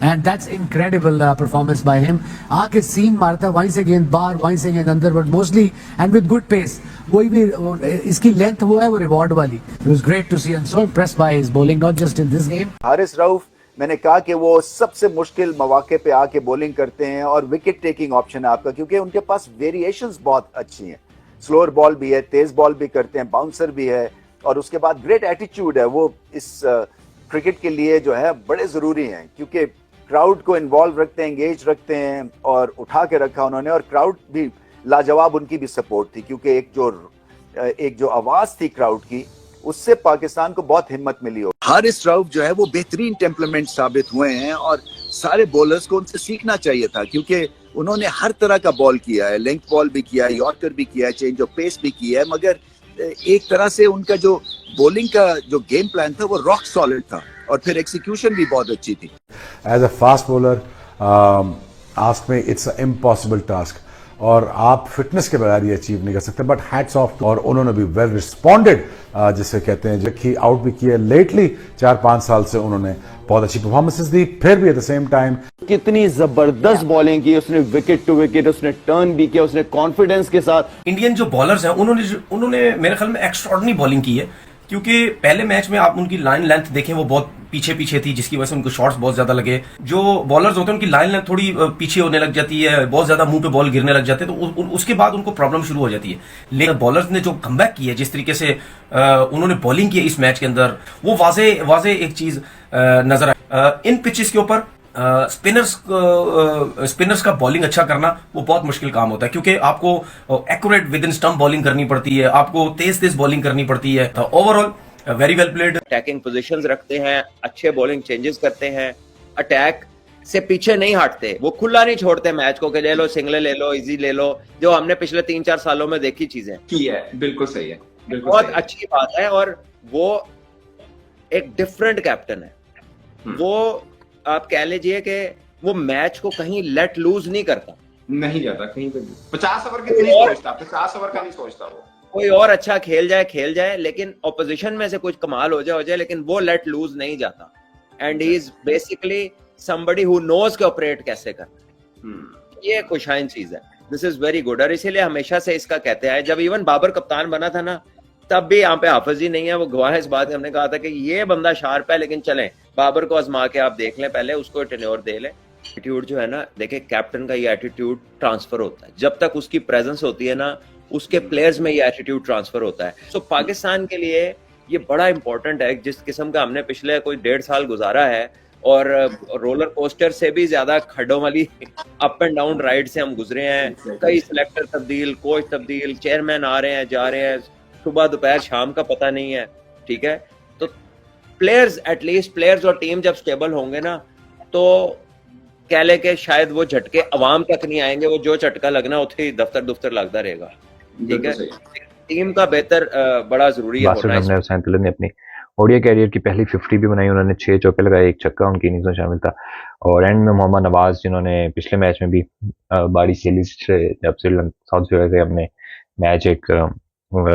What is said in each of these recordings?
And that's incredible performance by him. आके scene मारता है, वहीं से गेंद बाहर, वहीं से गेंद अंदर, but mostly and with good pace. कोई भी इसकी लेंथ वो है, वो रिवॉर्ड वाली। It was great to see and so impressed by his bowling, not just in this game. Haris Rauf, मैंने कहा कि वो सबसे मुश्किल मौके पे आके बॉलिंग करते हैं और विकेट टेकिंग ऑप्शन है आपका, क्योंकि उनके पास वेरिएशंस बहुत अच्छी हैं। स्लोअर बॉल भी है, तेज बॉल भी करते हैं, बाउंसर भी है, और उसके बाद ग्रेट एटीट्यूड है। वो इस क्रिकेट के लिए जो है बड़े ज़रूरी हैं, क्योंकि क्राउड को इन्वॉल्व रखते हैं, एंगेज रखते हैं, और उठा के रखा उन्होंने। और क्राउड भी लाजवाब, उनकी भी सपोर्ट थी, क्योंकि एक जो आवाज़ थी क्राउड की, उससे पाकिस्तान को बहुत हिम्मत मिली हो। हारिस रऊफ जो है वो बेहतरीन टेम्परामेंट साबित हुए हैं, और सारे बॉलर्स को उनसे सीखना चाहिए था, क्योंकि उन्होंने हर तरह का बॉल किया है। लेंथ बॉल भी किया है, यॉर्कर भी किया है, चेंज ऑफ पेस भी किया है, मगर एक तरह से उनका जो बॉलिंग का जो गेम प्लान था वो रॉक सॉलिड था, और फिर एक्सिक्यूशन भी बहुत अच्छी थी। As a fast bowler ask me, it's a impossible task, और आप फिटनेस के बगैर ये अचीव नहीं कर सकते। बट हैट्स ऑफ, और उन्होंने भी वेल रिस्पॉन्डेड, जिसे कहते हैं, जबकि आउट भी किया लेटली। 4-5 साल से उन्होंने बहुत अच्छी परफॉर्मेंसेस दी, फिर भी एट द सेम टाइम कितनी जबरदस्त बॉलिंग की उसने, विकेट टू विकेट उसने टर्न भी किया, उसने कॉन्फिडेंस के साथ। इंडियन जो बॉलर्स हैं उन्होंने मेरे ख्याल में एक्स्ट्राऑर्डिनरी बॉलिंग की है, क्योंकि पहले मैच में आप उनकी लाइन लेंथ देखें, वो बहुत पीछे पीछे थी, जिसकी वजह से उनको शॉट्स बहुत ज्यादा लगे। जो बॉलर्स होते हैं उनकी लाइन लेंथ थोड़ी पीछे होने लग जाती है, बहुत ज्यादा मुंह पे बॉल गिरने लग जाते हैं, तो उसके बाद उनको प्रॉब्लम शुरू हो जाती है। लेकिन बॉलर्स ने जो कमबैक की है, जिस तरीके से उन्होंने बॉलिंग की है इस मैच के अंदर, वो वाजे एक चीज नजर आए। इन पिचेस के ऊपर स्पिनर्स का बॉलिंग अच्छा करना वो बहुत मुश्किल काम होता है, क्योंकि आपको accurate with in stump bowling करनी पड़ती है, आपको तेज बॉलिंग करनी पड़ती है। Overall very well played. Attacking positions रखते हैं, अच्छे बॉलिंग चेंजेस करते हैं, अटैक से पीछे नहीं हटते, वो खुला नहीं छोड़ते मैच को कि ले लो सिंगल ले लो, इजी ले लो, जो हमने पिछले 3-4 सालों में देखी चीजें की है। बिल्कुल सही है, बिल्कुल बहुत सही अच्छी बात है। और वो एक डिफरेंट कैप्टन है। वो आप कह लीजिए कि वो मैच को कहीं लेट लूज नहीं करता, नहीं जाता कहीं पे भी। 50 ओवर की नहीं सोचता, 50 ओवर का नहीं सोचता वो। कोई और अच्छा खेल जाए, लेकिन ऑपोजिशन में से कुछ कमाल हो जाए, लेकिन वो लेट लूज नहीं जाता। And he is basically somebody who knows के ऑपरेट कैसे करना। ये खुशाइन चीज है, दिस इज वेरी गुड। और इसीलिए हमेशा से इसका कहते हैं, जब इवन बाबर कप्तान बना था ना, तब भी यहाँ पे हाफिज जी नहीं है, वो गवाह है इस बात। हमने कहा था कि ये बंदा शार्प है, लेकिन चलें बाबर को आजमा के आप देख लें, पहले उसको टेन्योर दे लें। एटीट्यूड जो है ना, देखिए कैप्टन का ये एटीट्यूड ट्रांसफर होता है, जब तक उसकी प्रेजेंस होती है ना, उसके प्लेयर्स में ये एटीट्यूड ट्रांसफर होता है। सो पाकिस्तान के लिए ये बड़ा इंपॉर्टेंट है। जिस किस्म का हमने पिछले कोई 1.5 साल गुजारा है, और रोलर कोस्टर से भी ज्यादा खड्डों वाली अप एंड डाउन राइड से हम गुजरे हैं। कई सिलेक्टर तब्दील, कोच तब्दील, चेयरमैन आ रहे हैं जा रहे हैं, सुबह दोपहर शाम का पता नहीं है, ठीक है। तो प्लेयर्स, एटलीस्ट प्लेयर्स और टीम जब स्टेबल होंगे ना, तो कह ले के शायद वो झटके अवाम तक नहीं आएंगे, वो जो झटका लगना उसे दफ्तर लगता रहेगा, ठीक है। टीम का बेहतर बड़ा जरूरी है होना। सैंतलर ने अपनी ओडीआई कैरियर की पहली 50 भी बनाई, उन्होंने 6 चौके लगाए, 1 छक्का उनकी इनिंग्स में शामिल था। और एंड में मोहम्मद नवाज, जिन्होंने पिछले मैच में भी बारी खेली, जब साउथ अफ्रीका से हमने मैच एक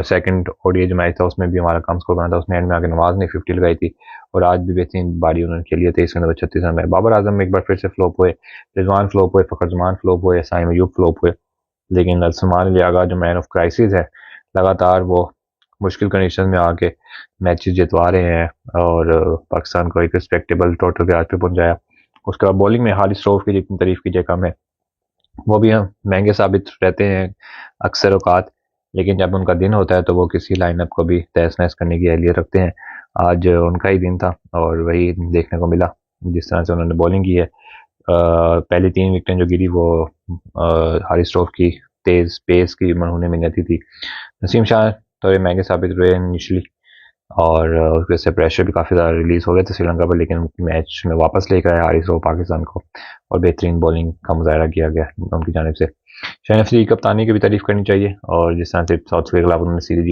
सेकंड ओडीआई जो मैच था उसमें भी हमारा कम स्कोर बना था, उसमें एंड में आके नवाज ने 50 लगाई थी, और आज भी बेहतरीन बारी उन्होंने खेली है। 23 रन 36 रन में बाबर आजम एक बार फिर से फ्लॉप हुए, रिजवान फ्लॉप हुए, फखर जमान फ्लॉप हुए, साइम अयूब फ्लॉप हुए, लेकिन सलमान लियागा जो मैन ऑफ क्राइसिस है, लगातार वो मुश्किल कंडीशन में आके मैचेस जितवा रहे हैं, और पाकिस्तान को एक रिस्पेक्टेबल टोटल के आज पे पहुंचाया। उसके बाद बॉलिंग में हारिस रऊफ की जितनी तारीफ कीजिए कम है, वो भी हम महंगे साबित रहते हैं अक्सर औकात, लेकिन जब उनका दिन होता है तो वो किसी लाइनअप को भी तहस नहस करने की अहलियत रखते हैं। आज उनका ही दिन था, और वही देखने को मिला जिस तरह से उन्होंने बॉलिंग की है। पहली 3 विकेटें जो गिरी वो हारिस रऊफ की तेज पेस की मनहूने मिन्नती थी। नसीम शाह तो ये महंगे साबित हुए इनिशियली, और उसके से प्रेशर भी काफ़ी ज़्यादा रिलीज हो गया था श्रीलंका पर, लेकिन मैच में वापस लेकर आए हारिस रऊफ पाकिस्तान को, और बेहतरीन बॉलिंग का मुजाहरा किया गया उनकी जानिब से। शाहीन अफरीदी की कप्तानी की भी तारीफ करनी चाहिए, और जिस तरह से साउथ अफ्रीका के खिलाफ उन्होंने सीरीज